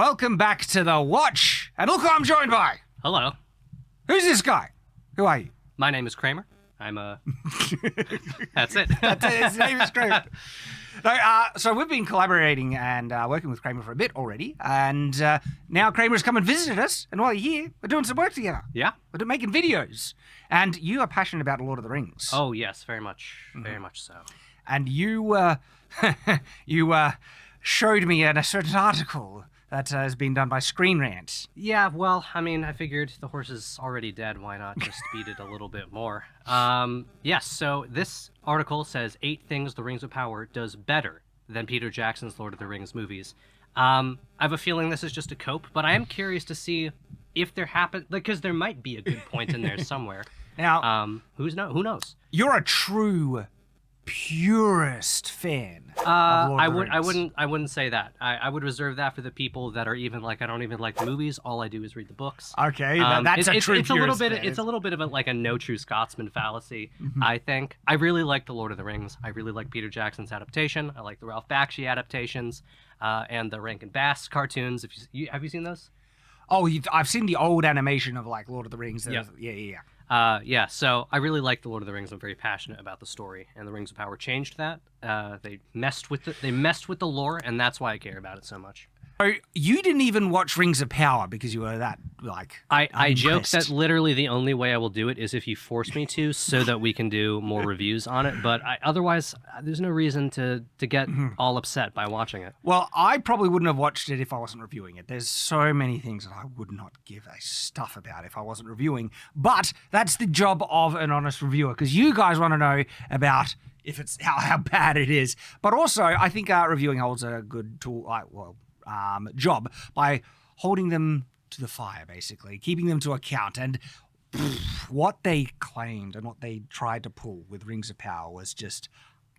welcome back to The Watch. And look who I'm joined by. Hello. Who's this guy? Who are you? My name is Kramer. I'm That's it. That's it. His name is Kramer. So we've been collaborating and working with Kramer for a bit already. And now Kramer's come and visited us. And while you're here, we're doing some work together. Yeah. We're making videos. And you are passionate about Lord of the Rings. Oh, yes. Very much. Very much so. And you showed me a certain article that has been done by Screen Rant. Yeah, well, I mean, I figured the horse is already dead. Why not just beat it a little bit more? Yes, so this article says 8 things The Rings of Power does better than Peter Jackson's Lord of the Rings movies. I have a feeling this is just a cope, but I am curious to see if there because there might be a good point in there somewhere. Now, who knows? You're a true purist fan. I wouldn't say that. I would reserve that for the people that are even like, I don't even like the movies. All I do is read the books. Okay, that's a true purist fan. It's a little bit of like a no true Scotsman fallacy. I think I really like the Lord of the Rings. I really like Peter Jackson's adaptation. I like the Ralph Bakshi adaptations, and the Rankin Bass cartoons. Have you seen those? Oh, I've seen the old animation of like Lord of the Rings. Yeah. Yeah. So I really like the Lord of the Rings. I'm very passionate about the story, and the Rings of Power changed that. They messed with the lore, and that's why I care about it so much. So you didn't even watch Rings of Power because you were that like. I joke that literally the only way I will do it is if you force me to, so that we can do more reviews on it. But otherwise, there's no reason to get all upset by watching it. Well, I probably wouldn't have watched it if I wasn't reviewing it. There's so many things that I would not give a stuff about if I wasn't reviewing. But that's the job of an honest reviewer, because you guys want to know about if it's how bad it is. But also, I think reviewing holds a good tool. Job by holding them to the fire, basically keeping them to account. And what they claimed and what they tried to pull with Rings of Power was just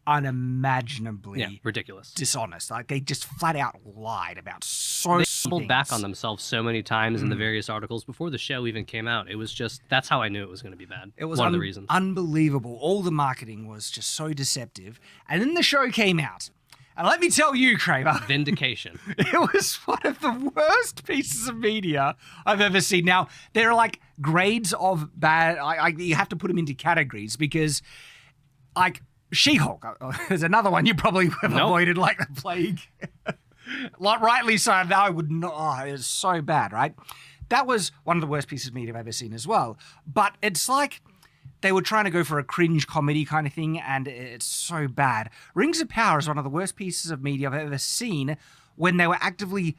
unimaginably ridiculous, dishonest. Like they just flat out lied about so they doubled back on themselves so many times in the various articles before the show even came out. It was just, that's how I knew it was going to be bad. It was one of the reasons. Unbelievable. All the marketing was just so deceptive. And then the show came out. And let me tell you, Kramer. Vindication. It was one of the worst pieces of media I've ever seen. Now, there are like grades of bad. You have to put them into categories because, like, She-Hulk is another one you probably have avoided like the plague. Like, rightly so. I would not. Oh, it was so bad, right? That was one of the worst pieces of media I've ever seen as well. But it's like they were trying to go for a cringe comedy kind of thing, and it's so bad. Rings of Power is one of the worst pieces of media I've ever seen when they were actively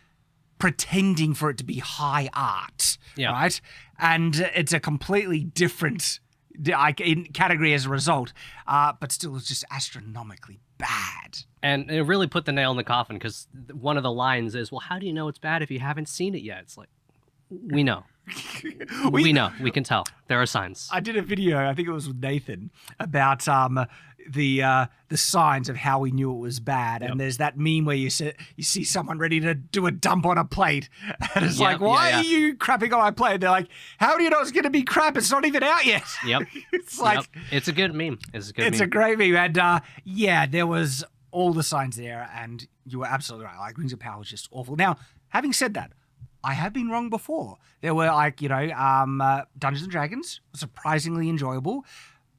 pretending for it to be high art, right? And it's a completely different category as a result, but still it's just astronomically bad. And it really put the nail in the coffin, because one of the lines is, well, how do you know it's bad if you haven't seen it yet? It's like, we know. we know. We can tell. There are signs. I did a video, I think it was with Nathan, about the signs of how we knew it was bad. And there's that meme where you see someone ready to do a dump on a plate. And it's like, why are you crapping on my plate? They're like, how do you know it's going to be crap? It's not even out yet. Yep. It's like... It's a good meme. It's a great meme. And there was all the signs there. And you were absolutely right. Like, Rings of Power was just awful. Now, having said that, I have been wrong before. There were Dungeons and Dragons, surprisingly enjoyable.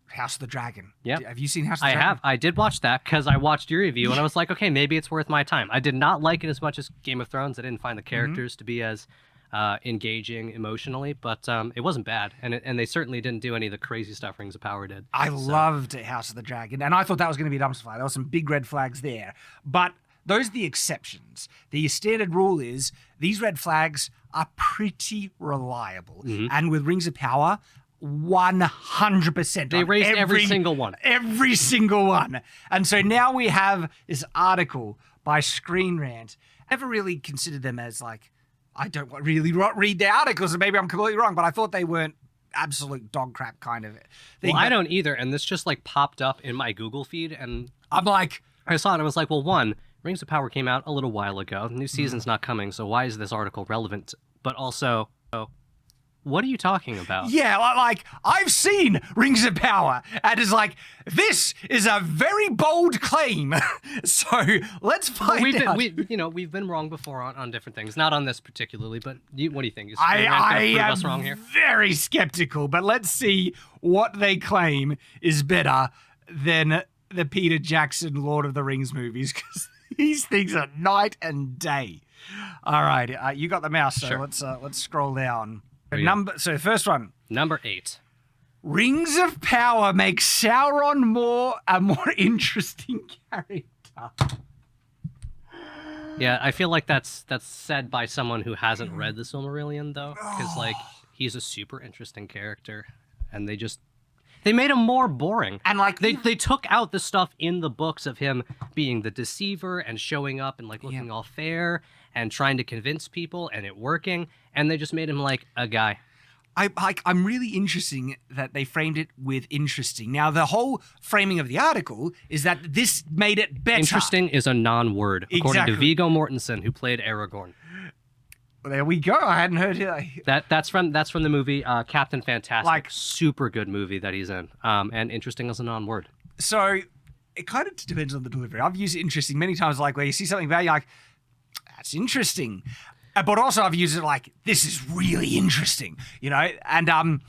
House of the Dragon. Yeah. Have you seen House of the Dragon? I have. I did watch that because I watched your review and I was like, okay, maybe it's worth my time. I did not like it as much as Game of Thrones. I didn't find the characters to be as engaging emotionally, but it wasn't bad. And they certainly didn't do any of the crazy stuff Rings of Power did. I loved House of the Dragon, and I thought that was going to be a dumpster fire. There were some big red flags there. But those are the exceptions. The standard rule is these red flags are pretty reliable. And with Rings of Power, 100%. They raised every single one. Every single one. And so now we have this article by Screen Rant. I never really considered them as like, I don't really read the articles, and maybe I'm completely wrong, but I thought they weren't absolute dog crap kind of thing. Well, I don't either. And this just like popped up in my Google feed, and I'm like, I saw it and I was like, well, one, Rings of Power came out a little while ago. The new season's not coming, so why is this article relevant? But also, What are you talking about? Yeah, like, I've seen Rings of Power, and it's like, this is a very bold claim. So let's find out. We've been wrong before on different things. Not on this particularly, but what do you think? Is I gonna prove us am wrong here? very skeptical, but let's see what they claim is better than the Peter Jackson Lord of the Rings movies, because these things are night and day. All right, you got the mouse, so Sure. let's scroll down. Yeah. So first one. Number 8. Rings of Power makes Sauron a more interesting character. Yeah, I feel like that's said by someone who hasn't read the Silmarillion, though, because like he's a super interesting character, and they made him more boring. And like they took out the stuff in the books of him being the deceiver and showing up and like looking all fair and trying to convince people and it working, and they just made him like a guy. I'm really interesting that they framed it with interesting. Now, the whole framing of the article is that this made it better. Interesting is a non-word, according to Viggo Mortensen, who played Aragorn. Well, there we go. I hadn't heard it. That's from the movie Captain Fantastic. Like, super good movie that he's in. And interesting is a non-word. So it kind of depends on the delivery. I've used interesting many times, like where you see something bad, you're like, that's interesting. But also I've used it like, this is really interesting, you know? And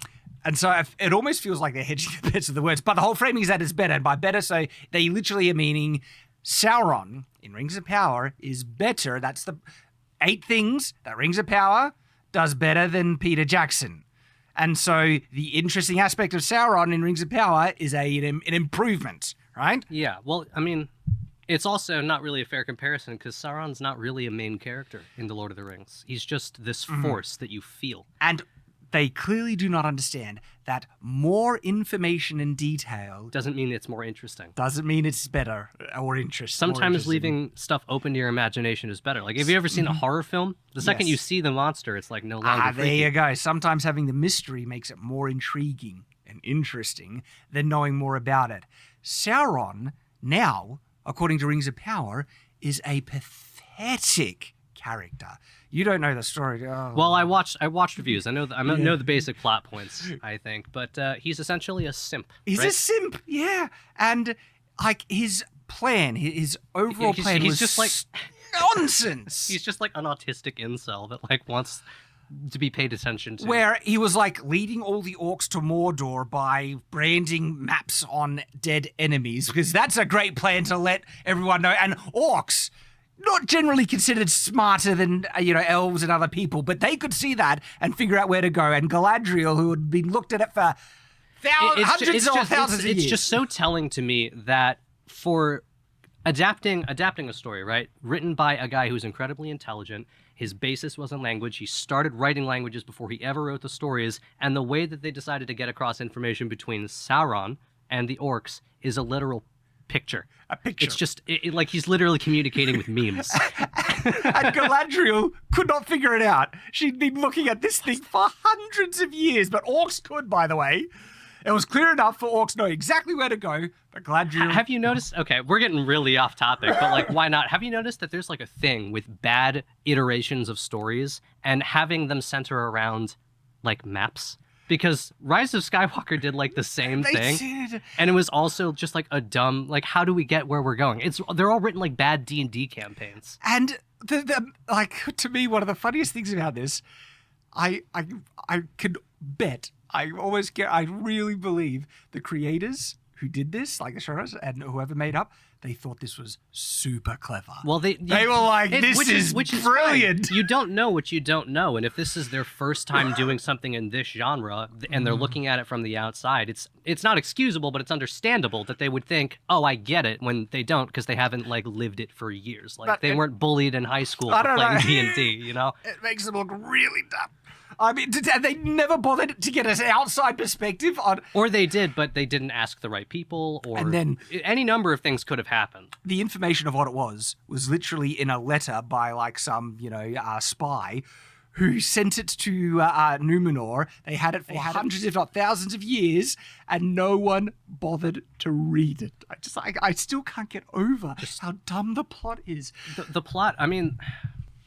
so it almost feels like they're hedging the bets of the words. But the whole framing is that it's better. And by better, so they literally are meaning Sauron in Rings of Power is better. That's the 8 things that Rings of Power does better than Peter Jackson. And so the interesting aspect of Sauron in Rings of Power is an improvement, right? Yeah, well, I mean, it's also not really a fair comparison because Sauron's not really a main character in The Lord of the Rings. He's just this force that you feel. And they clearly do not understand that more information and detail doesn't mean it's more interesting. Doesn't mean it's better or interesting. Sometimes leaving stuff open to your imagination is better. Like, have you ever seen a horror film? The second you see the monster, it's like no longer there you go. Sometimes having the mystery makes it more intriguing and interesting than knowing more about it. Sauron, now, according to Rings of Power, is a pathetic character. You don't know the story. Oh. Well, I watched reviews. I know the basic plot points, I think, but he's essentially a simp. He's a simp, yeah. And like his plan, his overall plan was just like nonsense. He's just like an autistic incel that like wants to be paid attention to. Where he was like leading all the orcs to Mordor by branding maps on dead enemies, because that's a great plan to let everyone know. And orcs, not generally considered smarter than, elves and other people, but they could see that and figure out where to go. And Galadriel, who had been looked at it for hundreds or thousands of years. It's just so telling to me that for adapting a story, right, written by a guy who's incredibly intelligent, his basis was in language. He started writing languages before he ever wrote the stories, and the way that they decided to get across information between Sauron and the orcs is a literal picture. A picture. It's just like he's literally communicating with memes. And Galadriel could not figure it out. She'd been looking at this thing for hundreds of years, but orcs could, by the way. It was clear enough for orcs to know exactly where to go, but Galadriel... Have you noticed... Okay, we're getting really off topic, but like, why not? Have you noticed that there's like a thing with bad iterations of stories and having them center around like maps? Because Rise of Skywalker did like the same thing, and it was also just like a dumb, like, how do we get where we're going? They're all written like bad D&D campaigns. And to me, one of the funniest things about this, I could bet, I really believe the creators who did this, like the showrunners and whoever made up, they thought this was super clever. Well, they were like, this is brilliant. You don't know what you don't know, and if this is their first time doing something in this genre, and they're looking at it from the outside, it's not excusable, but it's understandable that they would think, oh, I get it, when they don't, because they haven't like lived it for years. Like they weren't bullied in high school for playing D&D, you know? It makes them look really dumb. I mean, they never bothered to get an outside perspective on... Or they did, but they didn't ask the right people, or... And then... Any number of things could have happened. The information of what it was literally in a letter by, like, some, spy who sent it to Numenor. They had it for hundreds, if not thousands of years, and no one bothered to read it. I still can't get over how dumb the plot is. The plot, I mean,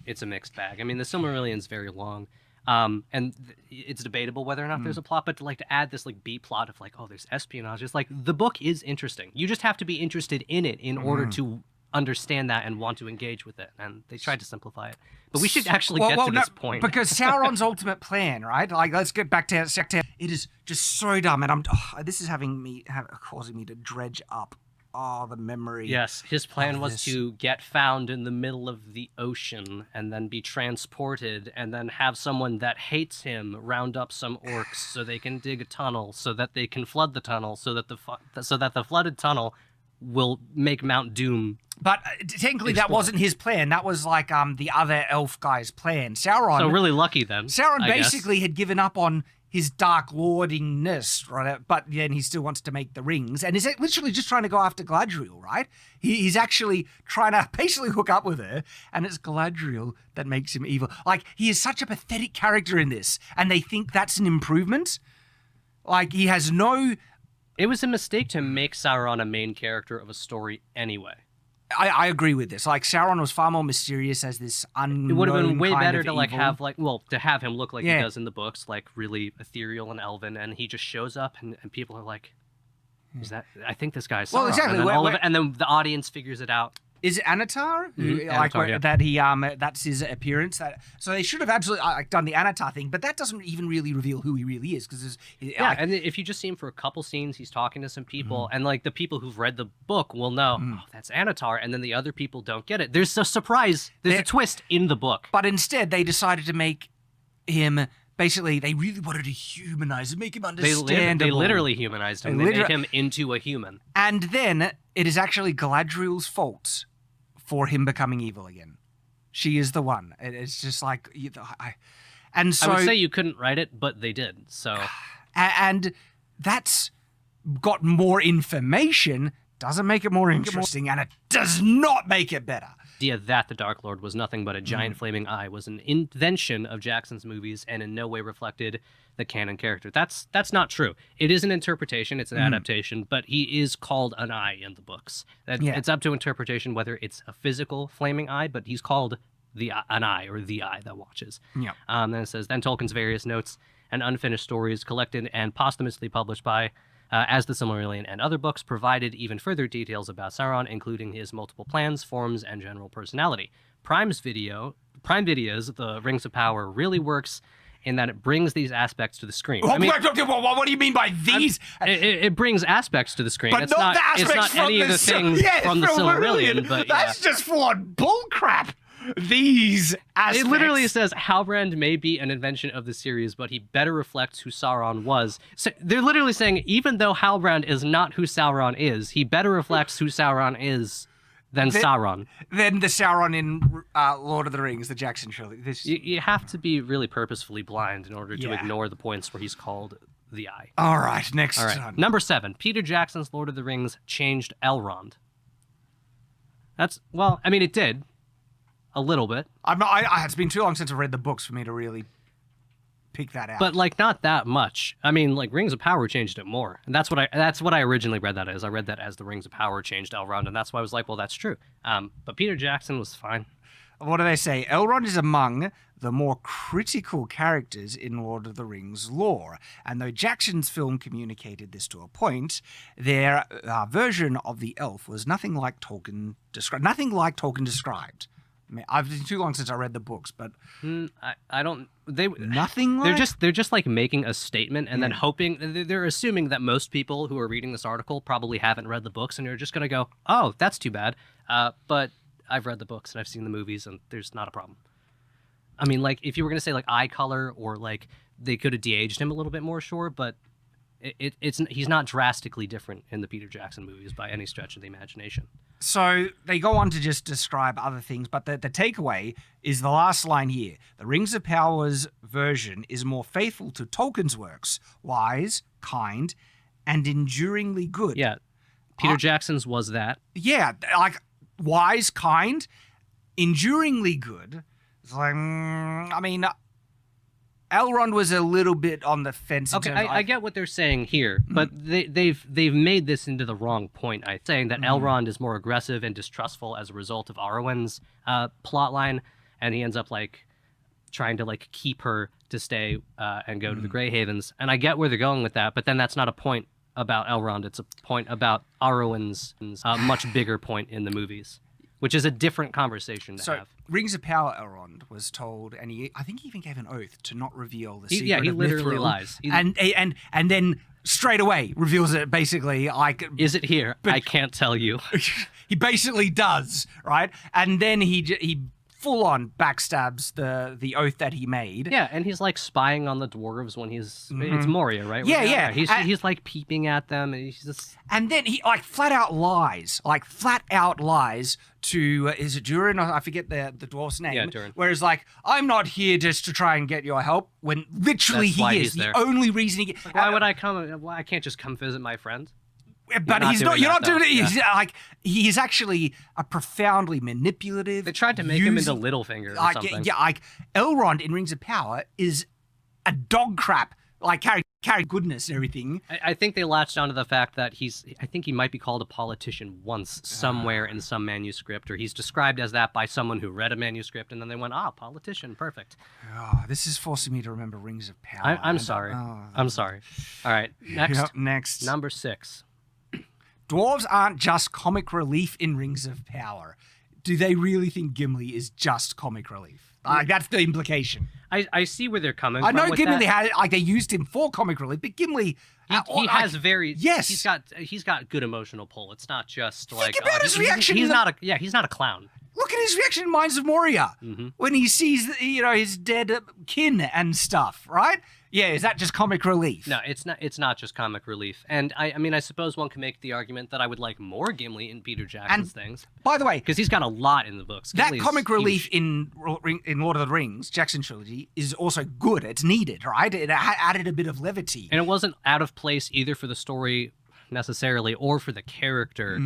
it's a mixed bag. I mean, the Silmarillion's very long. It's debatable whether or not there's a plot, but to add this like B plot of like, oh, there's espionage. It's like the book is interesting. You just have to be interested in it in order to understand that and want to engage with it. And they tried to simplify it, but we should actually get to this point because Sauron's ultimate plan, right? Like, let's get back to it. It is just so dumb, and this is causing me to dredge up. Oh, the memory. Yes, his plan was to get found in the middle of the ocean and then be transported and then have someone that hates him round up some orcs so they can dig a tunnel so that they can flood the tunnel so that the flooded tunnel will make Mount Doom. But technically that wasn't his plan. That was like the other elf guy's plan. Sauron. So really lucky then. Sauron basically had given up on his dark lordingness, right? But then he still wants to make the rings, and is literally just trying to go after Galadriel, right? He's actually trying to basically hook up with her, and it's Galadriel that makes him evil. Like, he is such a pathetic character in this, and they think that's an improvement. Like, he has no... It was a mistake to make Sauron a main character of a story anyway. I agree with this. Like, Sauron was far more mysterious as this unknown. It would have been way better to evil. have him look like he does in the books, like really ethereal and elven, and he just shows up and people are like, "Is that? I think this guy's Sauron." Well, exactly. And then the audience figures it out. Is it Anatar? Anatar, that he that's his appearance. So they should have absolutely done the Anatar thing, but that doesn't even really reveal who he really is because and if you just see him for a couple scenes, he's talking to some people, and like the people who've read the book will know, oh, that's Anatar, and then the other people don't get it. There's a surprise. There's a twist in the book. But instead, they decided to make him. Basically, they really wanted to humanize him, make him understandable. They literally humanized him. They made him into a human. And then it is actually Galadriel's fault for him becoming evil again. She is the one. It's just like, I would say you couldn't write it, but they did. So, and that's got more information. Doesn't make it more interesting, and it does not make it better. The idea that the Dark Lord was nothing but a giant flaming eye was an invention of Jackson's movies and in no way reflected the canon character. That's not true. It is an interpretation. It's an adaptation, but he is called an eye in the books. It's up to interpretation whether it's a physical flaming eye, but he's called an eye or the eye that watches. Yeah. Then it says, then Tolkien's various notes and unfinished stories collected and posthumously published by as the Silmarillion and other books provided even further details about Sauron, including his multiple plans, forms, and general personality. Prime Video's The Rings of Power really works in that it brings these aspects to the screen. What do you mean by these? It brings aspects to the screen. But it's not any of the things from the Silmarillion. But that's just full on bullcrap. These aspects. It literally says Halbrand may be an invention of the series, but he better reflects who Sauron was. So they're literally saying even though Halbrand is not who Sauron is, he better reflects who Sauron is than Sauron. Than the Sauron in Lord of the Rings, the Jackson trilogy. You have to be really purposefully blind in order to ignore the points where he's called the Eye. All right, next. All right. Number 7. Peter Jackson's Lord of the Rings changed Elrond. It did. A little bit. It's been too long since I read the books for me to really pick that out. But not that much. Rings of Power changed it more, and that's what I originally read that as. I read that as the Rings of Power changed Elrond, and that's why I was like, well, that's true. But Peter Jackson was fine. What do they say? Elrond is among the more critical characters in Lord of the Rings lore, and though Jackson's film communicated this to a point, their version of the elf was nothing like Tolkien described. I've been too long since I read the books, but I don't. Nothing. Like? They're just like making a statement and then hoping. They're assuming that most people who are reading this article probably haven't read the books and you're just gonna go, oh, that's too bad. But I've read the books and I've seen the movies and there's not a problem. If you were gonna say eye color or they could have de-aged him a little bit more, sure, but he's not drastically different in the Peter Jackson movies by any stretch of the imagination. So they go on to just describe other things, but the takeaway is the last line here. The Rings of Power's version is more faithful to Tolkien's works, wise, kind, and enduringly good. Yeah, Peter Jackson's was that. Yeah, wise, kind, enduringly good. It's Elrond was a little bit on the fence. Okay, I get what they're saying here, but they've made this into the wrong point. Saying that Elrond is more aggressive and distrustful as a result of Arwen's plotline, and he ends up trying to like keep her to stay and go to the Grey Havens. And I get where they're going with that, but then that's not a point about Elrond. It's a point about Arwen's much bigger point in the movies, which is a different conversation to have. Rings of Power, Elrond was told, and I think he even gave an oath to not reveal the secret. Yeah, he of literally Mithril, lies. And then straight away reveals it basically like. Is it here? I can't tell you. He basically does, right? And then he full on backstabs the oath that he made. Yeah, and he's like spying on the dwarves when it's Moria, right? Yeah. He's like peeping at them, and he's just. And then he like flat out lies to is it Durin? I forget the dwarf's name. Yeah, Durin. Whereas like I'm not here just to try and get your help when literally That's why he he's is the there. only reason he. Why would I come? Why I can't just come visit my friend? But he's not. You're not doing it. Yeah. He's like he's actually a profoundly manipulative. They tried to make him into Littlefinger or something. Yeah, like Elrond in Rings of Power is a dog crap. Like carry goodness and everything. I think they latched onto the fact that I think he might be called a politician once somewhere in some manuscript, or he's described as that by someone who read a manuscript, and then they went, politician, perfect. Oh, this is forcing me to remember Rings of Power. I'm sorry. I'm sorry. All right, next. Yep, next. Number 6. Dwarves aren't just comic relief in Rings of Power. Do they really think Gimli is just comic relief? Like that's the implication. I see where they're coming I from. know with Gimli that. had they used him for comic relief, but Gimli He has very yes. He's got good emotional pull. It's not just like about his reaction. He's not a clown. Look at his reaction in Mines of Moria when he sees his dead kin and stuff, right? Yeah, is that just comic relief? No, it's not. It's not just comic relief. And I mean, I suppose one can make the argument that I would like more Gimli in Peter Jackson's things. By the way, because he's got a lot in the books. That Gimli's comic relief huge. in Lord of the Rings, Jackson Trilogy, is also good. It's needed, right? It added a bit of levity. And it wasn't out of place either for the story necessarily or for the character.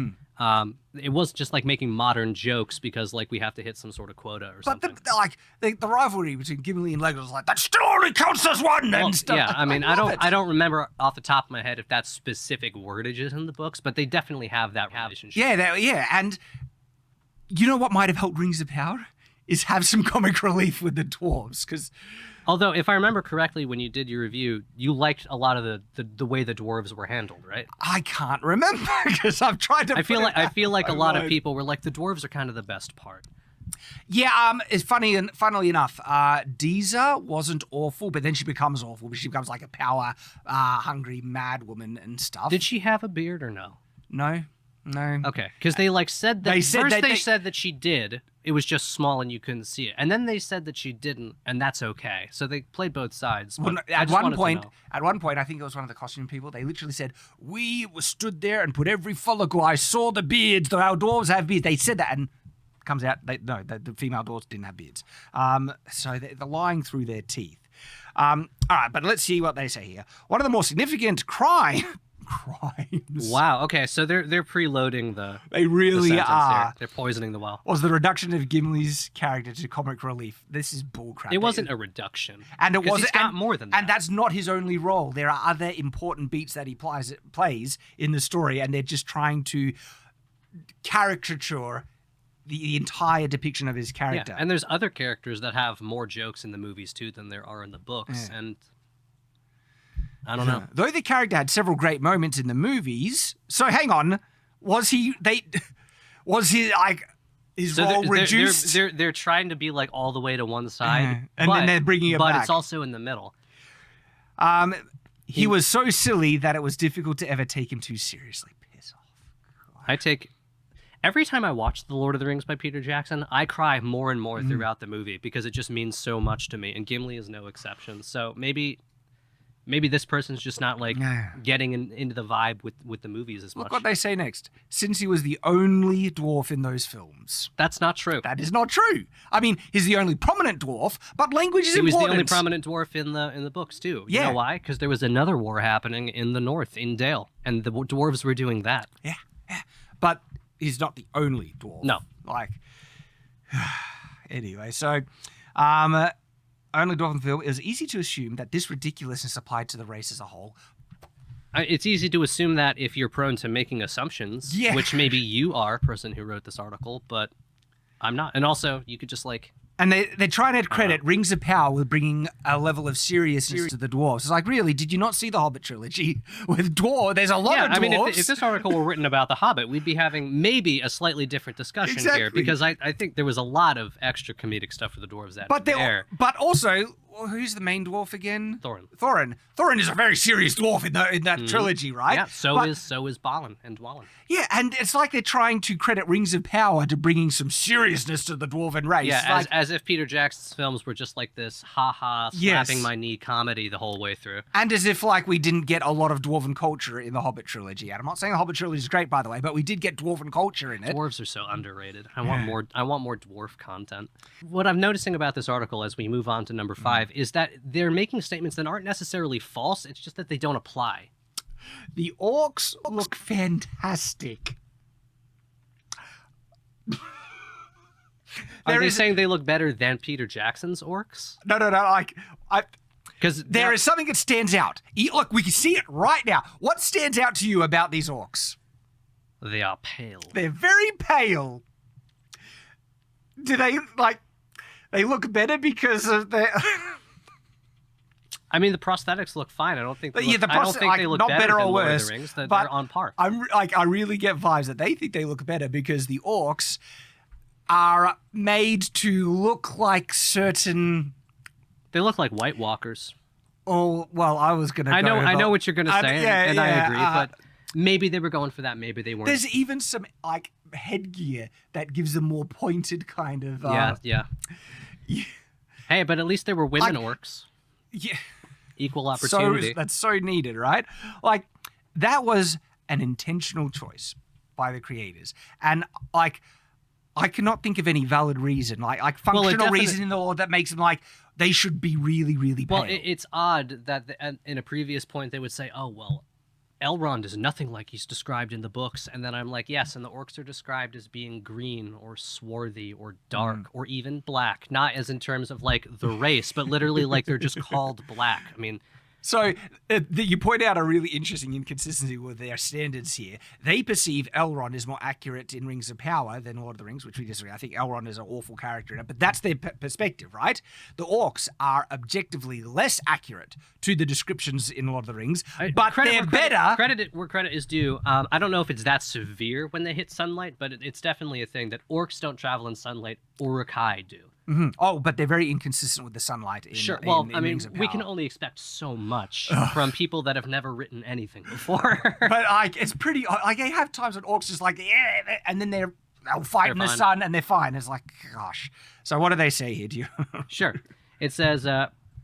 It was just like making modern jokes because like we have to hit some sort of quota or something. But the rivalry between Gimli and Legolas, like that still only counts as one and stuff. Yeah, I mean, love I don't remember off the top of my head if that specific wordage is in the books, but they definitely have that relationship. Yeah, and you know what might have helped Rings of Power is have some comic relief with the dwarves, because. Although, if I remember correctly, when you did your review, you liked a lot of the way the dwarves were handled, right? I can't remember because I've tried to. I feel like a lot of people were like the dwarves are kind of the best part. Yeah, it's funny and funnily enough, Deezer wasn't awful, but then she becomes awful. She becomes like a power hungry mad woman and stuff. Did she have a beard or no? No. Okay, because they like said that. They said that she did. It was just small and you couldn't see it, and then they said that she didn't, and that's okay. So they played both sides. Well, at one point, I think it was one of the costume people. They literally said, "We stood there and put every follicle. I saw the beards. Though our dwarves have beards." They said that, and comes out the female dwarves didn't have beards. So they're lying through their teeth. All right, but let's see what they say here. One of the more significant crimes. Wow. Okay, so they're preloading the. They really are. They're poisoning the well. Was the reduction of Gimli's character to comic relief? This is bullcrap. It wasn't a reduction, and it wasn't. He's got more than that. And that's not his only role. There are other important beats that he plays in the story, and they're just trying to caricature the entire depiction of his character. Yeah, and there's other characters that have more jokes in the movies too than there are in the books, and. I don't know. Though the character had several great moments in the movies, so hang on, was he like his role reduced? They're trying to be like all the way to one side, and then they're bringing it back. But it's also in the middle. He was so silly that it was difficult to ever take him too seriously. Piss off. Every time I watch The Lord of the Rings by Peter Jackson, I cry more and more throughout the movie because it just means so much to me, and Gimli is no exception. So maybe this person's just not like getting into the vibe with the movies as much. Look what they say next. Since he was the only dwarf in those films. That's not true. That is not true. I mean, he's the only prominent dwarf, but language is important. He was the only prominent dwarf in the books too. You know why? Because there was another war happening in the north, in Dale, and the dwarves were doing that. Yeah. But he's not the only dwarf. No. Anyway, so only dwarf in the film, it was easy to assume that this ridiculousness applied to the race as a whole. It's easy to assume that if you're prone to making assumptions, which maybe you are, person who wrote this article, but I'm not. And also, you could just And they try to credit Rings of Power with bringing a level of seriousness to the dwarves. It's like, really, did you not see the Hobbit trilogy with dwarves? There's a lot of dwarves. I mean, if this article were written about the Hobbit, we'd be having maybe a slightly different discussion here, because I think there was a lot of extra comedic stuff for the dwarves that But also, who's the main dwarf again? Thorin. Thorin is a very serious dwarf in that trilogy, right? Yeah. So is Balin and Dwalin. Yeah, and it's like they're trying to credit Rings of Power to bringing some seriousness to the dwarven race. Yeah, as if Peter Jackson's films were just like this slapping my knee comedy the whole way through. And as if like we didn't get a lot of dwarven culture in the Hobbit trilogy. And I'm not saying the Hobbit trilogy is great, by the way, but we did get dwarven culture in it. Dwarves are so underrated. I want more dwarf content. What I'm noticing about this article as we move on to number 5 is that they're making statements that aren't necessarily false. It's just that they don't apply. The orcs look fantastic. Are they saying they look better than Peter Jackson's orcs? No. Because there is something that stands out. Look, we can see it right now. What stands out to you about these orcs? They are pale. They're very pale. Do they they look better because of their? I mean, the prosthetics look fine. I don't think they look, they look not better or than worse, Lord of the Rings. They're on par. I really get vibes that they think they look better because the orcs are made to look like certain. They look like White Walkers. Oh well, I was gonna. I know what you're gonna say, and I agree. But maybe they were going for that. Maybe they weren't. There's even some like headgear that gives them more pointed kind of. Yeah. Hey, but at least there were women orcs. Yeah. Equal opportunity. That's so needed, right? Like, that was an intentional choice by the creators. And, like, I cannot think of any valid reason, like functional reason in the law that makes them, like, they should be really, really pale. Well, it's odd that in a previous point they would say, oh, well, Elrond is nothing like he's described in the books. And then I'm like, yes, and the orcs are described as being green or swarthy or dark or even black. Not as in terms of, like, the race, but literally, like, they're just called black. I mean... So you point out a really interesting inconsistency with their standards here. They perceive Elrond as more accurate in Rings of Power than Lord of the Rings, which we disagree. I think Elrond is an awful character in it, but that's their perspective, right? The orcs are objectively less accurate to the descriptions in Lord of the Rings, but they're better. Credit where credit is due. I don't know if it's that severe when they hit sunlight, but it's definitely a thing that orcs don't travel in sunlight. Uruk-hai do. Mm-hmm. Oh, but they're very inconsistent with the sunlight. Sure. Well, I mean, we can only expect so much from people that have never written anything before. But like, it's pretty. Like, they have times when orcs just like, yeah, and then they'll fight in the sun and they're fine. It's like, gosh. So what do they say here? Do you? Sure. It says,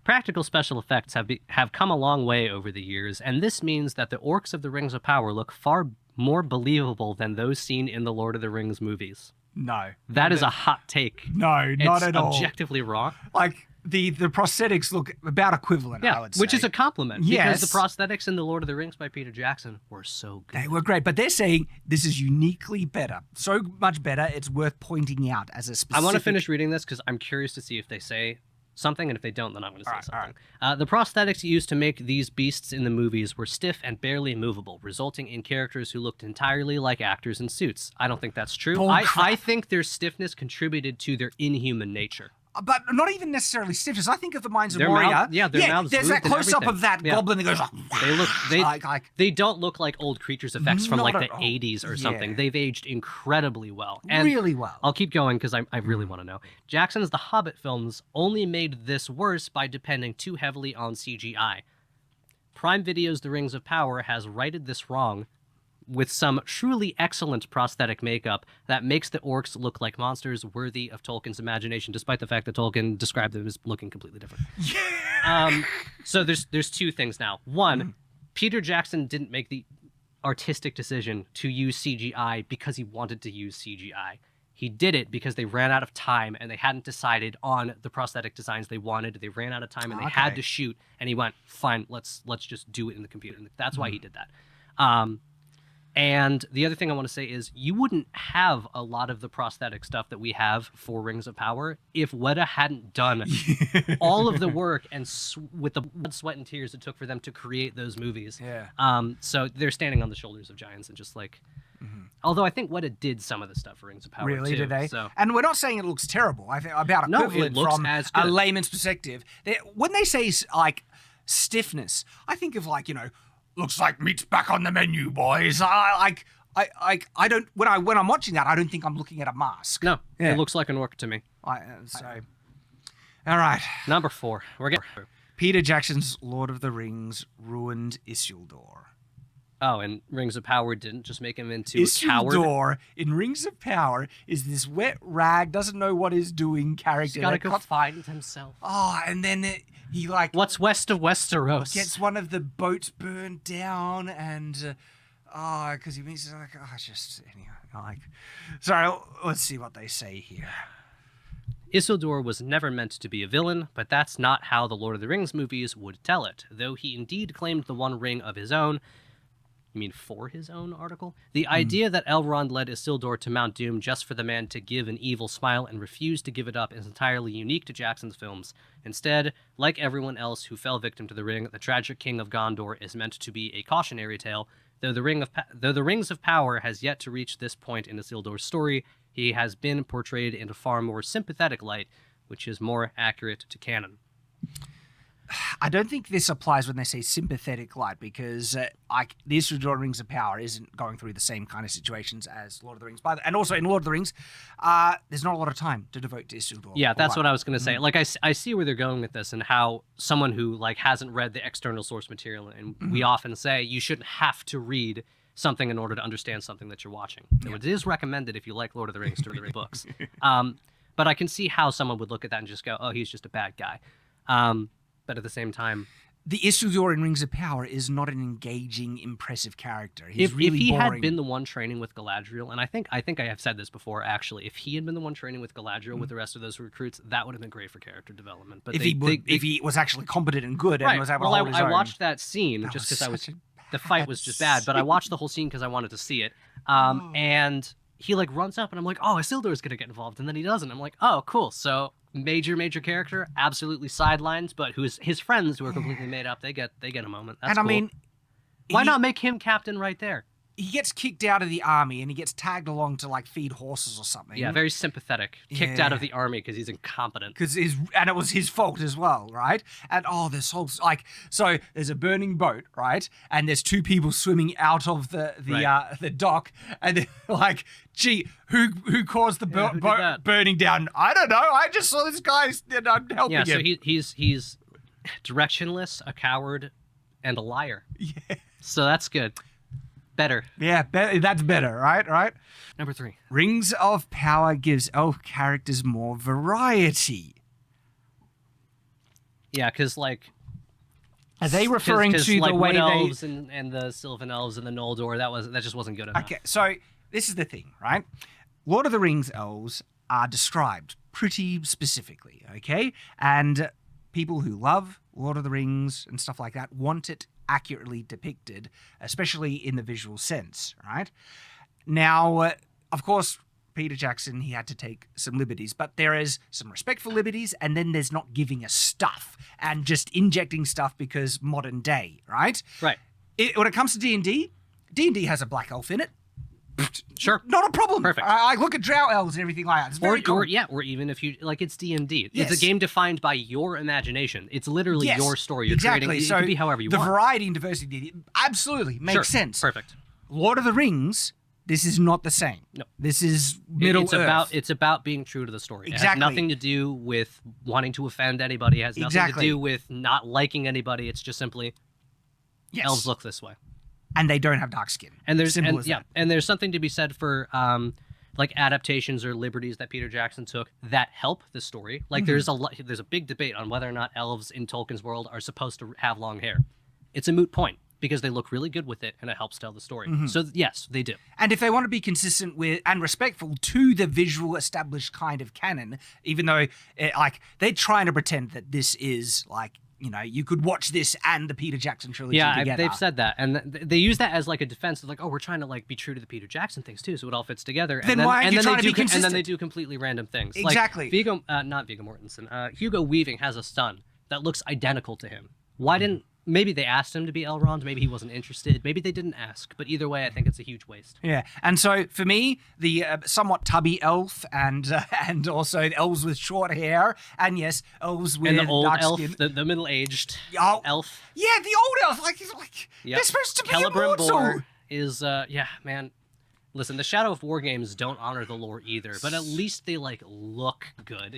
practical special effects have come a long way over the years, and this means that the orcs of the Rings of Power look far more believable than those seen in the Lord of the Rings movies. No. That is a hot take. No, not at all. It's objectively wrong. Like, the prosthetics look about equivalent, I would say. Which is a compliment. Yes. Because the prosthetics in The Lord of the Rings by Peter Jackson were so good. They were great, but they're saying this is uniquely better. So much better, it's worth pointing out as a specific... I want to finish reading this because I'm curious to see if they say something, and if they don't, then I'm going to say something. Right. The prosthetics used to make these beasts in the movies were stiff and barely movable, resulting in characters who looked entirely like actors in suits. I don't think that's true. I think their stiffness contributed to their inhuman nature. But not even necessarily stiffness. I think of the Minds of Moria. Their mouths there's that close-up of that goblin that goes like... They don't look like old Creatures effects from like the 80s or something. They've aged incredibly well. And really well. I'll keep going because I really want to know. Jackson's The Hobbit films only made this worse by depending too heavily on CGI. Prime Video's The Rings of Power has righted this wrong with some truly excellent prosthetic makeup that makes the orcs look like monsters worthy of Tolkien's imagination, despite the fact that Tolkien described them as looking completely different. So there's two things now. One, Peter Jackson didn't make the artistic decision to use CGI because he wanted to use CGI. He did it because they ran out of time and they hadn't decided on the prosthetic designs they wanted. They ran out of time and they had to shoot. And he went, fine, let's just do it in the computer. And that's why he did that. And the other thing I want to say is you wouldn't have a lot of the prosthetic stuff that we have for Rings of Power if Weta hadn't done all of the work and with the blood, sweat, and tears it took for them to create those movies. Yeah. So they're standing on the shoulders of giants and just like... Although I think Weta did some of the stuff for Rings of Power really, too. did they? So. And we're not saying it looks terrible. I think about equivalent it looks from as a good. layman's perspective. When they say like stiffness, I think of like, looks like meat's back on the menu, boys. I don't when I'm watching that, I don't think I'm looking at a mask. No, Yeah. it looks like an orc to me. All right. Number 4. We're getting... Peter Jackson's Lord of the Rings ruined Isildur. Oh, and Rings of Power didn't just make him into a coward. Isildur in Rings of Power is this wet rag, doesn't know what he's doing character. He's gotta go find himself. Oh, and then he like What's west of Westeros? gets one of the boats burned down, and because he means like sorry. Let's see what they say here. Isildur was never meant to be a villain, but that's not how the Lord of the Rings movies would tell it. Though he indeed claimed the one ring of his own. You mean for his own article? The idea that Elrond led Isildur to Mount Doom just for the man to give an evil smile and refuse to give it up is entirely unique to Jackson's films. Instead, like everyone else who fell victim to the ring, the tragic king of Gondor is meant to be a cautionary tale. Though the Rings of Power has yet to reach this point in Isildur's story, he has been portrayed in a far more sympathetic light, which is more accurate to canon. I don't think this applies when they say sympathetic light, because the Isildur Rings of Power isn't going through the same kind of situations as Lord of the Rings. And also in Lord of the Rings, there's not a lot of time to devote to Isildur. Yeah, that's what I was going to say. Like, I see where they're going with this, and how someone who like hasn't read the external source material, and we often say you shouldn't have to read something in order to understand something that you're watching. Yeah. It is recommended if you like Lord of the Rings to read the books. But I can see how someone would look at that and just go, oh, he's just a bad guy. But at the same time, the Isildur in Rings of Power is not an engaging, impressive character. He's if really he boring. had been the one training with Galadriel, and I think I have said this before, actually, if he had been the one training with Galadriel with the rest of those recruits, that would have been great for character development. But if he was actually competent and good and was able to hold his own. I watched that scene just because the fight was just bad, but I watched the whole scene because I wanted to see it. And he like runs up, and I'm like, oh, Isildur's gonna get involved, and then he doesn't. I'm like, oh, cool. So major character, absolutely sidelines, but his friends who are completely made up, they get a moment. That's cool. I mean, why not make him captain right there? He gets kicked out of the army and he gets tagged along to like feed horses or something. Yeah, very sympathetic. Kicked out of the army because he's incompetent. And it was his fault as well, right? And this whole so there's a burning boat, right? And there's two people swimming out of the dock, and they're like, gee, who caused the boat burning down? I don't know. I just saw this guy and I'm helping him. Yeah, so he's directionless, a coward, and a liar. Yeah. So that's good. Better. Yeah, that's better, right? Number 3. Rings of Power gives elf characters more variety. Yeah, because like... Are they referring to like, the way Wood they... elves and the Sylvan elves and the Noldor, that just wasn't good enough. Okay, so this is the thing, right? Lord of the Rings elves are described pretty specifically, okay? And people who love Lord of the Rings and stuff like that want it accurately depicted, especially in the visual sense, right? Now, of course, Peter Jackson, he had to take some liberties, but there is some respectful liberties, and then there's not giving us stuff and just injecting stuff because modern day, right? Right. When it comes to D&D, D&D has a black elf in it. Sure. Not a problem. Perfect. I look at drow elves and everything like that. It's very cool. Or even if you like, it's D&D. Yes. It's a game defined by your imagination. It's literally your story. You're exactly. creating. It so can be however you want. The variety and diversity absolutely makes sense. Perfect. Lord of the Rings, this is not the same. No. This is Middle Earth. It's about being true to the story. Exactly. It has nothing to do with wanting to offend anybody. It has nothing to do with not liking anybody. It's just simply elves look this way. And they don't have dark skin. And there's there's something to be said for like adaptations or liberties that Peter Jackson took that help the story. Like there's a big debate on whether or not elves in Tolkien's world are supposed to have long hair. It's a moot point because they look really good with it and it helps tell the story. So yes, they do. And if they want to be consistent with and respectful to the visual established kind of canon, even though they're trying to pretend that this is like you could watch this and the Peter Jackson trilogy together. They've said that, and they use that as like a defense. Of like, oh, we're trying to like be true to the Peter Jackson things too, so it all fits together. Then why aren't you trying to be consistent? And then they do completely random things. Exactly. Like not Viggo Mortensen. Hugo Weaving has a son that looks identical to him. Why didn't? Maybe they asked him to be Elrond. Maybe he wasn't interested. Maybe they didn't ask. But either way, I think it's a huge waste. Yeah, and so for me, the somewhat tubby elf and also elves with short hair, and yes, elves with and the old dark elf, skin. the middle-aged elf. Yeah, the old elf. Like they're supposed to be immortal. Celebrimbor is man. Listen, the Shadow of War games don't honor the lore either, but at least they like look good,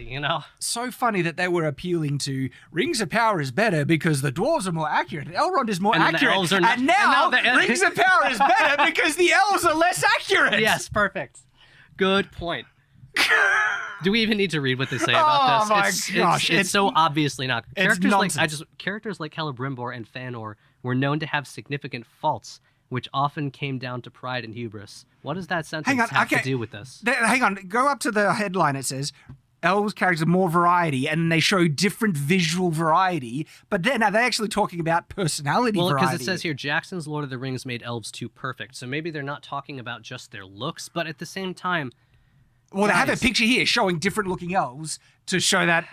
So funny that they were appealing to Rings of Power is better because the dwarves are more accurate. Elrond is more accurate. The elves are not, and now Rings of Power is better because the elves are less accurate. Yes, perfect. Good point. Do we even need to read what they say about this? Oh my gosh. It's so obviously not. It's nonsense. Characters like Celebrimbor and Fëanor were known to have significant faults, which often came down to pride and hubris. What does that sentence have to do with this? Hang on, go up to the headline. It says, elves characters more variety, and they show different visual variety. But then, are they actually talking about personality variety? Well, because it says here, Jackson's Lord of the Rings made elves too perfect. So maybe they're not talking about just their looks, but at the same time... Well, they have a picture here showing different looking elves to show that,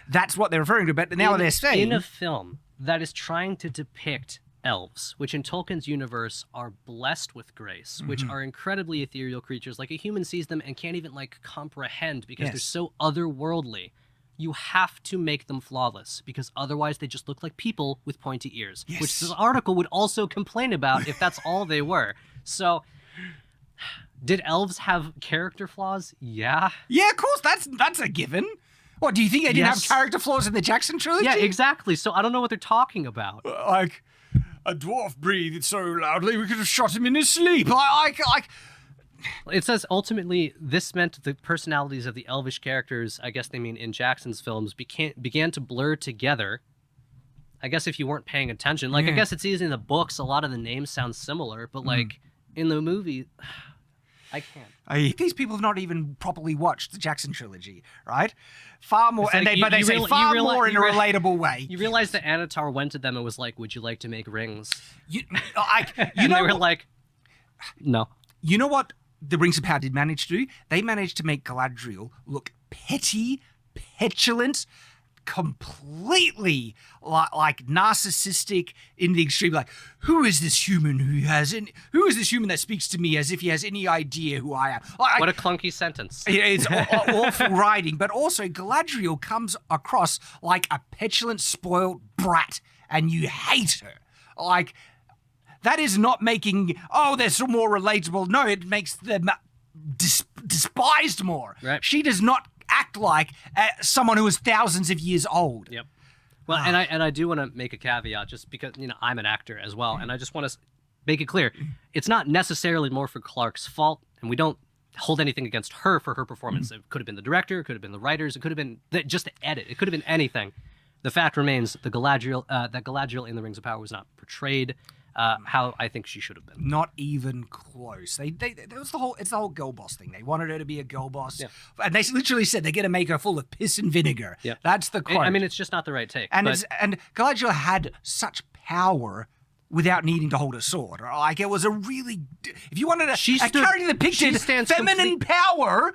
that's what they're referring to. But now they're saying... In a film that is trying to depict elves, which in Tolkien's universe are blessed with grace, which are incredibly ethereal creatures. Like a human sees them and can't even like comprehend because they're so otherworldly. You have to make them flawless because otherwise they just look like people with pointy ears, which this article would also complain about if that's all they were. So did elves have character flaws? Yeah. Yeah, of course. That's a given. What, do you think they didn't have character flaws in the Jackson trilogy? Yeah, exactly. So I don't know what they're talking about. Like, a dwarf breathed so loudly we could have shot him in his sleep. It says ultimately this meant the personalities of the elvish characters, I guess they mean in Jackson's films, began to blur together. I guess if you weren't paying attention. I guess it's easy in the books, a lot of the names sound similar, but in the movie... I can't. These people have not even properly watched the Jackson trilogy, right? Far more, but they say far more in a relatable way. You realize that Anatar went to them and was like, "Would you like to make rings?" And they were like, "No." You know what the Rings of Power did manage to do? They managed to make Galadriel look petty, petulant, completely like narcissistic in the extreme. Like, who is this human that speaks to me as if he has any idea who I am? What a clunky sentence. It's awful writing, but also Galadriel comes across like a petulant, spoiled brat, and you hate her. Like, that is not making, they're so more relatable. No, it makes them despised more. Right. She does not act like someone who is thousands of years old. Yep. Well, and I do want to make a caveat just because, I'm an actor as well, and I just want to make it clear. It's not necessarily Morfydd Clark's fault, and we don't hold anything against her for her performance. It could have been the director, it could have been the writers, it could have been just the edit. It could have been anything. The fact remains that Galadriel in the Rings of Power was not portrayed how I think she should have been. Not even close. It's the whole girl boss thing. They wanted her to be a girl boss. Yeah. And they literally said they're going to make her full of piss and vinegar. Yeah. That's the quote. I mean, it's just not the right take. And Galadriel had such power without needing to hold a sword. Like, it was a really... If you wanted a character that pictured feminine power...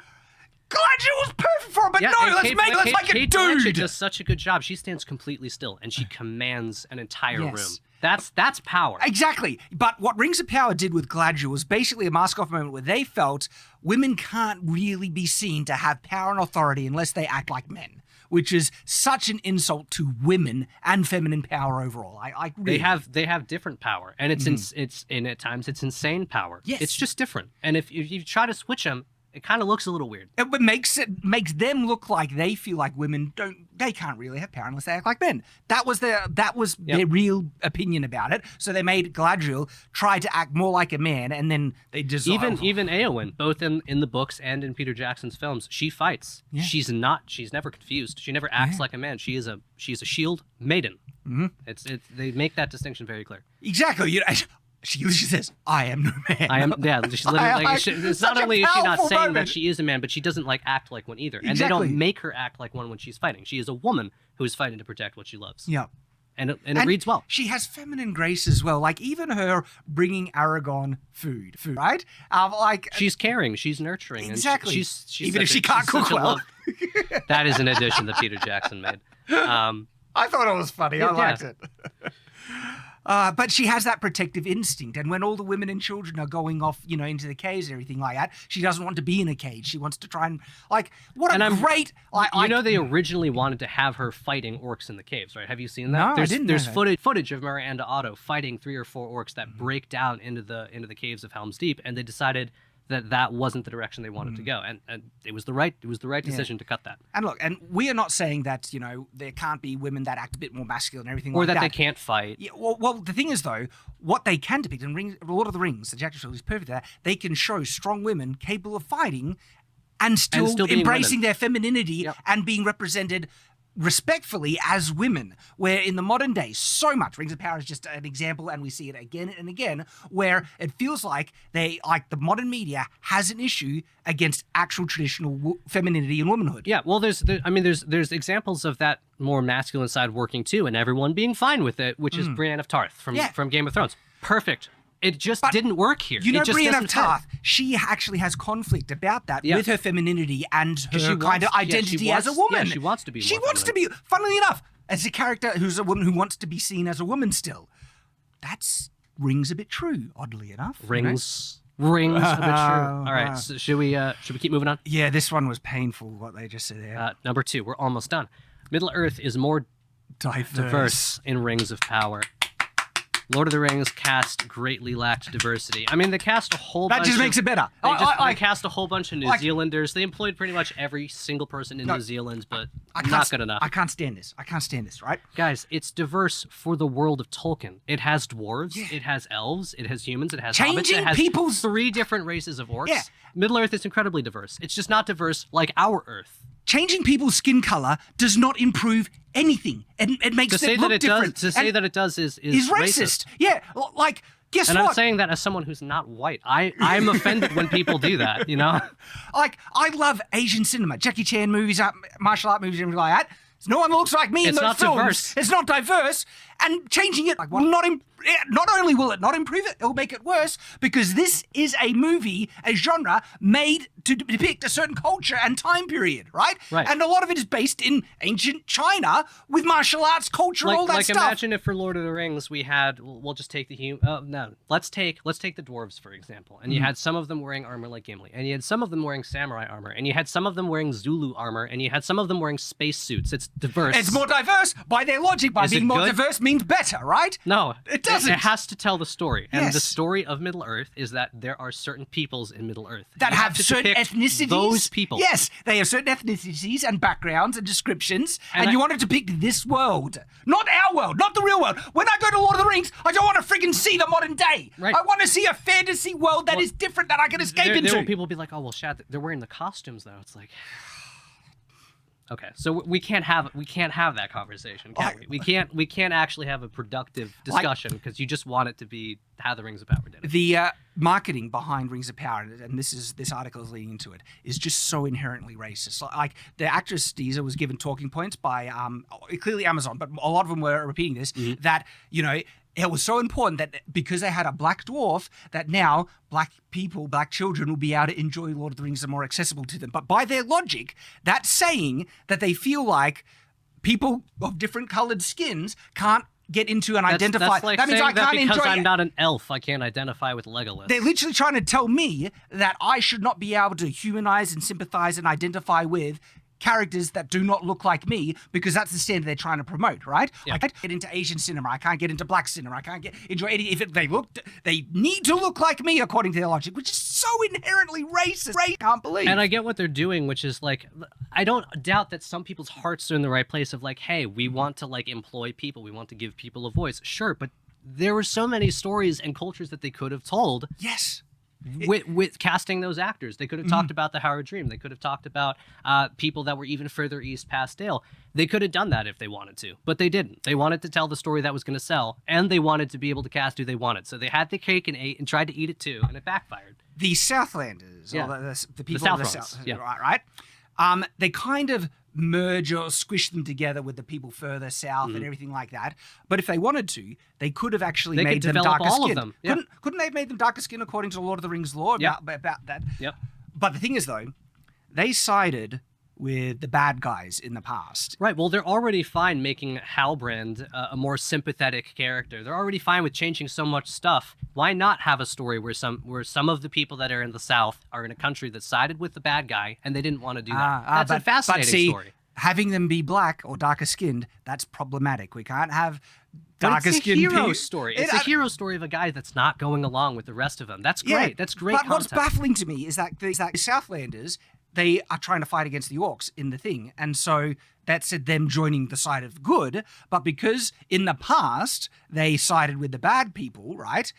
Galadriel was perfect for it, but let's make a dude. Blanchett does such a good job. She stands completely still, and she commands an entire room. That's power. Exactly. But what Rings of Power did with Galadriel was basically a mask-off moment where they felt women can't really be seen to have power and authority unless they act like men, which is such an insult to women and feminine power overall. Really... They have different power, and at times it's insane power. Yes. It's just different. And if you try to switch them, it kind of looks a little weird. It makes them look like they feel like women can't really have power unless they act like men. That was their real opinion about it. So they made Galadriel try to act more like a man, and then they dissolve. Even Éowyn, both in the books and in Peter Jackson's films, she fights. Yeah. She's never confused. She never acts like a man. She's a shield maiden. Mm-hmm. They make that distinction very clear. Exactly. She literally says, "I am no man." I am. Yeah, she's literally. It's not only is she not saying that she is a man, but she doesn't act like one either. And they don't make her act like one when she's fighting. She is a woman who is fighting to protect what she loves. Yeah. And it reads well. She has feminine grace as well. Like even her bringing Aragon food, right? She's caring, she's nurturing. Exactly. And she's even if she can't cook well. That is an addition that Peter Jackson made. I thought it was funny. I liked it. But she has that protective instinct, and when all the women and children are going off, into the caves and everything like that, she doesn't want to be in a cage. She wants to try and great. They originally wanted to have her fighting orcs in the caves, right? Have you seen that? No, I didn't. There's footage of Miranda Otto fighting 3 or 4 orcs that break down into the caves of Helm's Deep, and they decided that wasn't the direction they wanted to go, and it was the right decision to cut that. And look, and we are not saying that there can't be women that act a bit more masculine and everything, or that they can't fight. Yeah, well, the thing is though, what they can depict in Lord of the Rings, the Jack Trilogy is perfect there. They can show strong women capable of fighting, and still embracing their femininity and being represented respectfully as women, where in the modern day so much Rings of Power is just an example, and we see it again and again, where it feels like the modern media has an issue against actual traditional femininity and womanhood. Yeah, well, there's examples of that more masculine side working too, and everyone being fine with it, which is Brienne of Tarth from Game of Thrones. Perfect. It just didn't work here. Brienne of Tarth, she actually has conflict about that with her femininity and her kind of identity as a woman. Yeah, she wants to be. She wants to be. Funnily enough, as a character who's a woman who wants to be seen as a woman still, that rings a bit true. Oddly enough, rings a bit true. All right, so should we keep moving on? Yeah, this one was painful. What they just said there. Number 2, we're almost done. Middle Earth is more diverse in Rings of Power. Lord of the Rings cast greatly lacked diversity. I mean, they cast a whole bunch. That just makes it better. They cast a whole bunch of New Zealanders. They employed pretty much every single person in New Zealand, but not good enough. I can't stand this. Right? Guys, it's diverse for the world of Tolkien. It has dwarves, it has elves, it has humans, it has hobbits, it has 3 different races of orcs. Yeah. Middle Earth is incredibly diverse. It's just not diverse like our Earth. Changing people's skin color does not improve anything. It makes them look different. To say that it does is racist. Yeah, guess what? And I'm saying that as someone who's not white. I'm offended when people do that, I love Asian cinema, Jackie Chan movies, martial art movies, everything like that. No one looks like me in those films. Diverse. It's not diverse. And changing it will not only will it not improve it, it'll make it worse, because this is a movie, a genre made to depict a certain culture and time period, right? Right. And a lot of it is based in ancient China with martial arts culture, all that stuff. Imagine if for Lord of the Rings we had, we'll just take let's take the dwarves for example, and you had some of them wearing armor like Gimli, and you had some of them wearing samurai armor, and you had some of them wearing Zulu armor, and you had some of them wearing spacesuits. It's diverse. It's more diverse by their logic. By being more diverse means better, right? No, it doesn't. It has to tell the story, and yes. the story of Middle Earth is that there are certain peoples in Middle Earth that have certain ethnicities. Those people, yes, they have certain ethnicities and backgrounds and descriptions, and you want to depict this world, not our world, not the real world. When I go to Lord of the Rings, I don't want to friggin' see the modern day. Right. I want to see a fantasy world that is different that I can escape into. There will people be like, oh well, Shad, they're wearing the costumes though. It's like. Okay, so we can't have that conversation, can we? We can't actually have a productive discussion because you just want it to be how the Rings of Power did it. The marketing behind Rings of Power, and this article is leading into it, is just so inherently racist. Like the actress Deezer was given talking points by clearly Amazon, but a lot of them were repeating this that it was so important that because they had a black dwarf, that now black children will be able to enjoy Lord of the Rings and more accessible to them. But by their logic, that's saying that they feel like people of different colored skins can't get into and identify. That's like that means saying I can't that because enjoy I'm not an elf, I can't identify with Legolas. They're literally trying to tell me that I should not be able to humanize and sympathize and identify with characters that do not look like me, because that's the standard they're trying to promote, right? Yeah. I can't get into Asian cinema. I can't get into black cinema. I can't enjoy any. They need to look like me according to their logic, which is so inherently racist. I can't believe. And I get what they're doing, which is like, I don't doubt that some people's hearts are in the right place of like, hey, we want to like employ people. We want to give people a voice. Sure, but there were so many stories and cultures that they could have told. Yes. With casting those actors. They could have talked about the Howard Dream. They could have talked about people that were even further east past Dale. They could have done that if they wanted to, but they didn't. They wanted to tell the story that was going to sell, and they wanted to be able to cast who they wanted. So they had the cake and ate and tried to eat it too, and it backfired. The Southlanders, or the people of the South, yeah. right? They kind of merge or squish them together with the people further south and everything like that. But if they wanted to, they could have actually They made could them develop darker all of skin. them. Yeah. Couldn't they have made them darker skin according to Lord of the Rings lore about that? Yep. But the thing is, though, they sided with the bad guys in the past. Right. Well, they're already fine making Halbrand a more sympathetic character. They're already fine with changing so much stuff. Why not have a story where some of the people that are in the South are in a country that sided with the bad guy and they didn't want to do that? That's a fascinating story. Having them be black or darker skinned, that's problematic. We can't have darker skinned people. It's a hero story. It's a hero story of a guy that's not going along with the rest of them. That's great. Yeah, that's great But content. what's baffling to me is that the Southlanders, they are trying to fight against the orcs in the thing. And so that said them joining the side of good. But because in the past they sided with the bad people, right?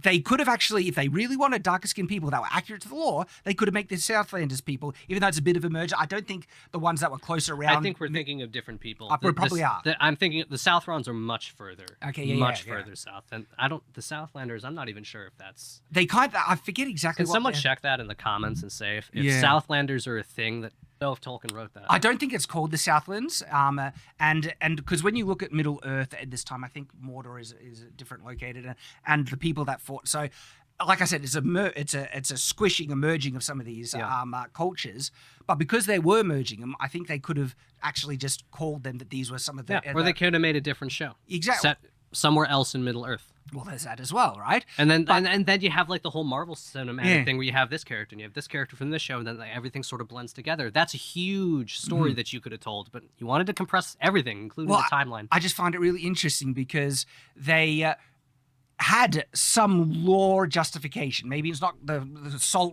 They could have actually, if they really wanted darker skinned people that were accurate to the law, they could have made the Southlanders people, even though it's a bit of a merger. I don't think the ones that were closer around. I think we're thinking of different people. We probably are. I'm thinking the Southrons are much further. Okay, much further south. And the Southlanders, I'm not even sure if that's. They kind of, I forget exactly Can what. Someone check that in the comments and say if Yeah. Southlanders are a thing that. know if Tolkien wrote that. I don't think it's called the Southlands, and because when you look at Middle Earth at this time, I think Mordor is different located, and the people that fought. So, like I said, it's a squishing, a merging of some of these cultures. But because they were merging them, I think they could have actually just called them that these were some of the. Or they could have made a different show. Exactly. Set somewhere else in Middle Earth. Well, there's that as well, right? And then and then you have like the whole Marvel cinematic thing where you have this character and you have this character from this show, and then like, everything sort of blends together. That's a huge story that you could have told, but you wanted to compress everything, including the timeline. I just find it really interesting because they had some lore justification. Maybe it's not the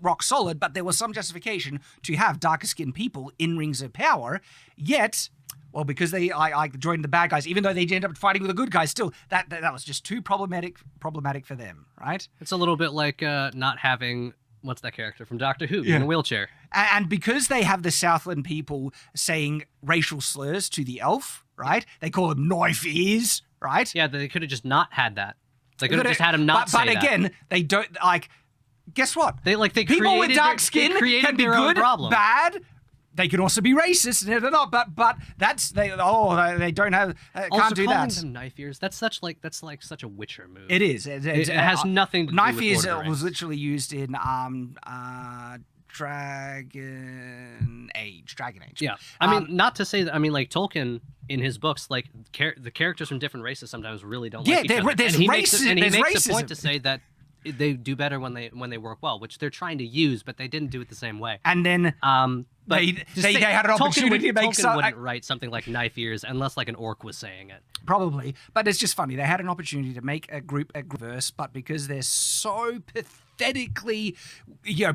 rock solid, but there was some justification to have darker skinned people in Rings of Power, yet. Well, because they joined the bad guys, even though they ended up fighting with the good guys, still that was just too problematic for them, right? It's a little bit like not having what's that character from Doctor Who in a wheelchair, and because they have the Southland people saying racial slurs to the elf, right? They call them knife ears, right? Yeah, they could have just not had that. They could have just had him not say that. But again, they don't like. Guess what? They people with dark skin can be good, bad. They can also be racist, and they're not. But that's they don't have can't do that. Also calling them knife ears, that's like such a Witcher move. It is. It has nothing to do with knife ears. Lord of the Rings. Was literally used in Dragon Age. Yeah, I mean, not to say that. I mean, like Tolkien in his books, like the characters from different races sometimes really don't like each other. There's and he racism. makes a point to say that they do better when they work well, which they're trying to use, but they didn't do it the same way. And then but they had an opportunity to make Tolkien wouldn't write something like knife ears unless like an orc was saying it. Probably, but it's just funny. They had an opportunity to make a group verse, but because they're so pathetically,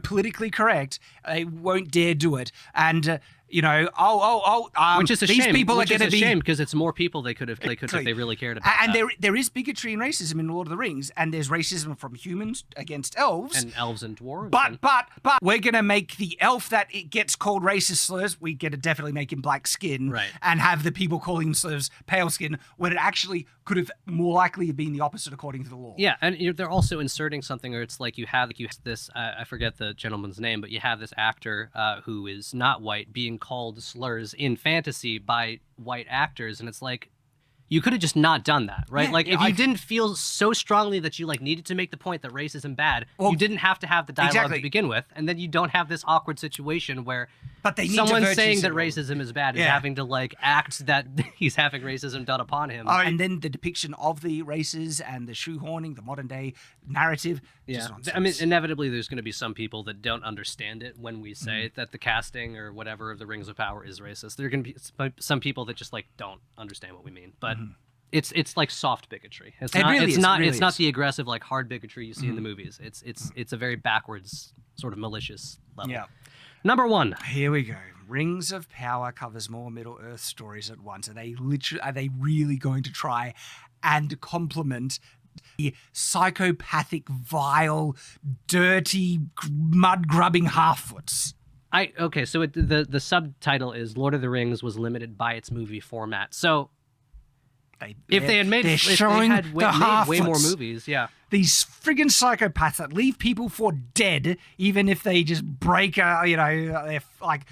politically correct, they won't dare do it. And which is a these shame. people which are is going a to be shame because it's more people they could have if they really cared about. And that. there is bigotry and racism in Lord of the Rings, and there's racism from humans against elves, and elves and dwarves. But we're gonna make the elf that it gets called racist slurs. We get to definitely make him black skin, right? And have the people calling him slurs pale skin when it actually could have more likely have been the opposite according to the law. Yeah, and they're also inserting something where it's like you have this I forget the gentleman's name, but you have this actor who is not white being called slurs in fantasy by white actors, and it's like you could have just not done that, right? Yeah, like if you didn't feel so strongly that you like needed to make the point that racism bad, you didn't have to have the dialogue to begin with, and then you don't have this awkward situation where someone saying that racism is bad is having to like act that he's having racism done upon him. And then the depiction of the races and the shoehorning, the modern day narrative. Yeah, I mean, inevitably there's going to be some people that don't understand it when we say that the casting or whatever of the Rings of Power is racist. There are going to be some people that just like don't understand what we mean, but it's like soft bigotry. It's not the aggressive like hard bigotry you see in the movies. It's a very backwards sort of malicious level. Yeah. Number 1. Here we go. Rings of Power covers more Middle Earth stories at once. Are they really going to try and complement the psychopathic, vile, dirty, mud-grubbing half-foots? Okay, so the subtitle is Lord of the Rings was limited by its movie format. So if they had made way more movies, these friggin' psychopaths that leave people for dead, even if they just break, they're like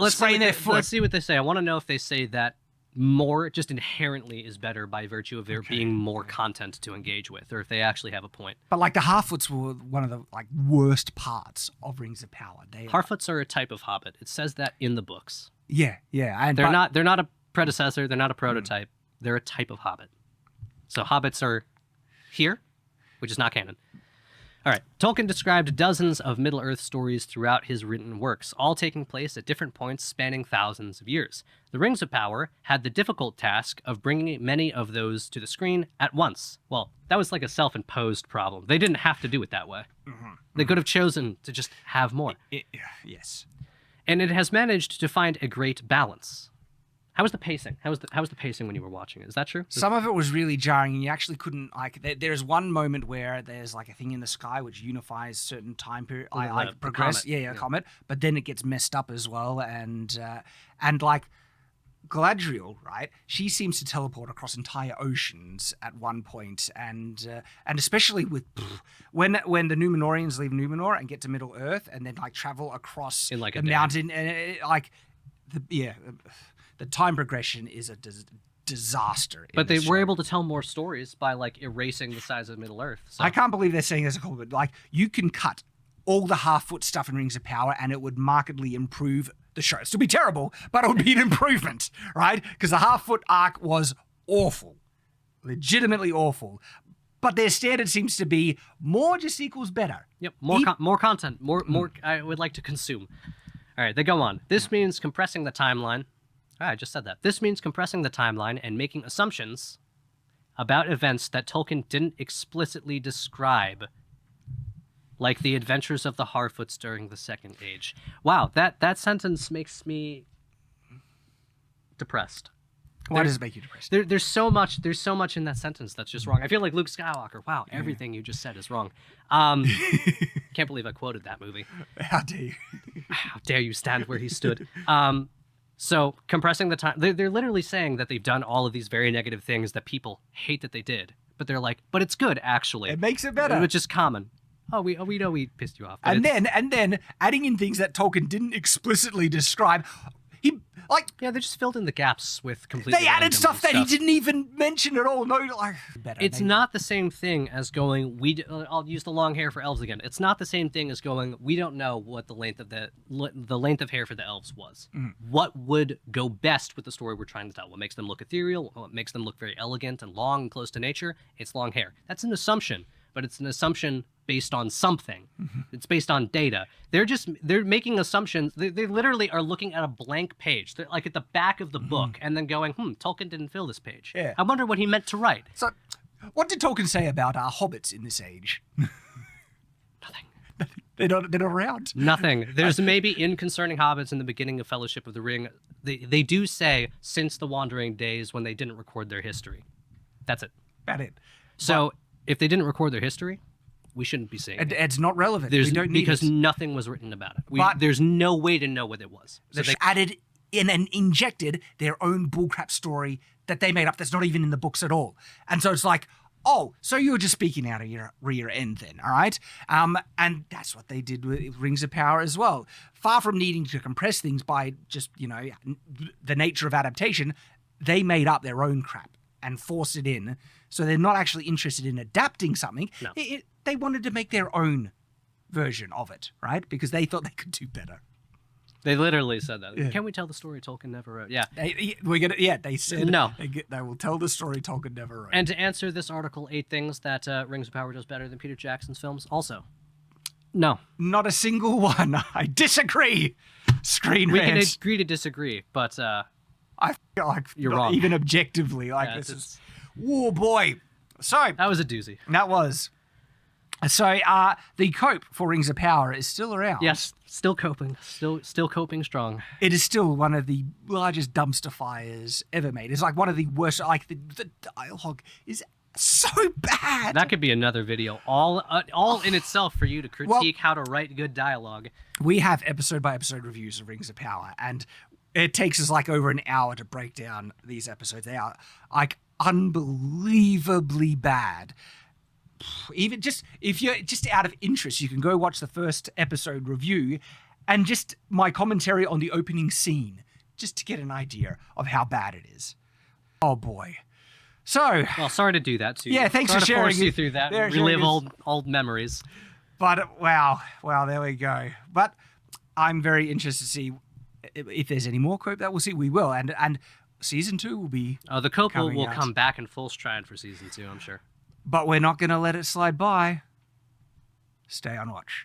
spraying their foot. Let's see what they say. I want to know if they say that more just inherently is better by virtue of there being more content to engage with, or if they actually have a point. But like the Harfoots were one of the like worst parts of Rings of Power. Harfoots are a type of hobbit. It says that in the books. Yeah, and they're not a predecessor. They're not a prototype. They're a type of hobbit. So hobbits are here, which is not canon. All right. Tolkien described dozens of Middle-earth stories throughout his written works, all taking place at different points spanning thousands of years. The Rings of Power had the difficult task of bringing many of those to the screen at once. Well, that was like a self-imposed problem. They didn't have to do it that way. They could have chosen to just have more. Yes. And it has managed to find a great balance. How was the pacing? How was the pacing when you were watching it? Is that true? Some of it was really jarring, and you actually couldn't like. There's one moment where there's like a thing in the sky which unifies certain time period. Progress. Comet. But then it gets messed up as well, and like Galadriel, right? She seems to teleport across entire oceans at one point, and especially with when the Númenóreans leave Númenor and get to Middle Earth, and then like travel across in like the a mountain, and the time progression is a disaster. But they were able to tell more stories by like erasing the size of Middle Earth. So. I can't believe they're saying there's a compliment. Like you can cut all the Half-Foot stuff in Rings of Power, and it would markedly improve the show. It'd still be terrible, but it would be an improvement, right? Because the Half-Foot arc was awful, legitimately awful. But their standard seems to be more just equals better. Yep, more content, more. I would like to consume. All right, they go on. This means compressing the timeline. I just said that. This means compressing the timeline and making assumptions about events that Tolkien didn't explicitly describe, like the adventures of the Harfoots during the Second Age. Wow, that sentence makes me depressed. Why does it make you depressed? There's so much in that sentence that's just wrong. I feel like Luke Skywalker. Wow, everything you just said is wrong. Can't believe I quoted that movie. How dare you? How dare you stand where he stood? So compressing the time, they're literally saying that they've done all of these very negative things that people hate that they did, but they're like, but it's good actually. It makes it better, which is common. We know we pissed you off. And then adding in things that Tolkien didn't explicitly describe. They just filled in the gaps with completely. They added stuff that he didn't even mention at all. No, better. It's not the same thing as going. I'll use the long hair for elves again. It's not the same thing as going. We don't know what the length of hair for the elves was. What would go best with the story we're trying to tell? What makes them look ethereal? What makes them look very elegant and long and close to nature? It's long hair. That's an assumption, but it's an assumption based on something. It's based on data. They're making assumptions. They literally are looking at a blank page. They're like at the back of the book and then going, Tolkien didn't fill this page. Yeah. I wonder what he meant to write. So what did Tolkien say about hobbits in this age? Nothing. They're not around. Nothing. There's maybe in Concerning Hobbits in the beginning of Fellowship of the Ring, they do say since the Wandering Days when they didn't record their history. That's it. About it. So if they didn't record their history, we shouldn't be saying it. It's not relevant. We don't need because nothing was written about it. There's no way to know what it was. So they added in and injected their own bullcrap story that they made up that's not even in the books at all. And so it's like, oh, so you were just speaking out of your rear end then, all right? And that's what they did with Rings of Power as well. Far from needing to compress things by just, the nature of adaptation, they made up their own crap and forced it in. So they're not actually interested in adapting something. No. They wanted to make their own version of it, right? Because they thought they could do better. They literally said that. Yeah. Can we tell the story Tolkien never wrote? Yeah. They said no. They will tell the story Tolkien never wrote. And to answer this article, 8 things that Rings of Power does better than Peter Jackson's films. Also, no. Not a single one. I disagree. Screen We rant. can agree to disagree, but I feel like you're wrong. Even objectively, this is. Oh boy. So that was a doozy. That was. So the cope for Rings of Power is still around. Yes, still coping. Still coping strong. It is still one of the largest dumpster fires ever made. It's like one of the worst. Like the dialogue is so bad. That could be another video, all in itself, for you to critique how to write good dialogue. We have episode by episode reviews of Rings of Power, and it takes us like over an hour to break down these episodes. They are like unbelievably bad. Even just if you're just out of interest, you can go watch the first episode review and just my commentary on the opening scene, just to get an idea of how bad it is. Oh boy. So. Well, sorry to do that to you. Yeah, thanks sorry for to sharing. Force you through that. Relive old memories. But wow, there we go. But I'm very interested to see if there's any more Cope that we'll see. We will, and season 2 will be. The Kobo will come back in full stride for season 2, I'm sure. But we're not going to let it slide by. Stay on watch.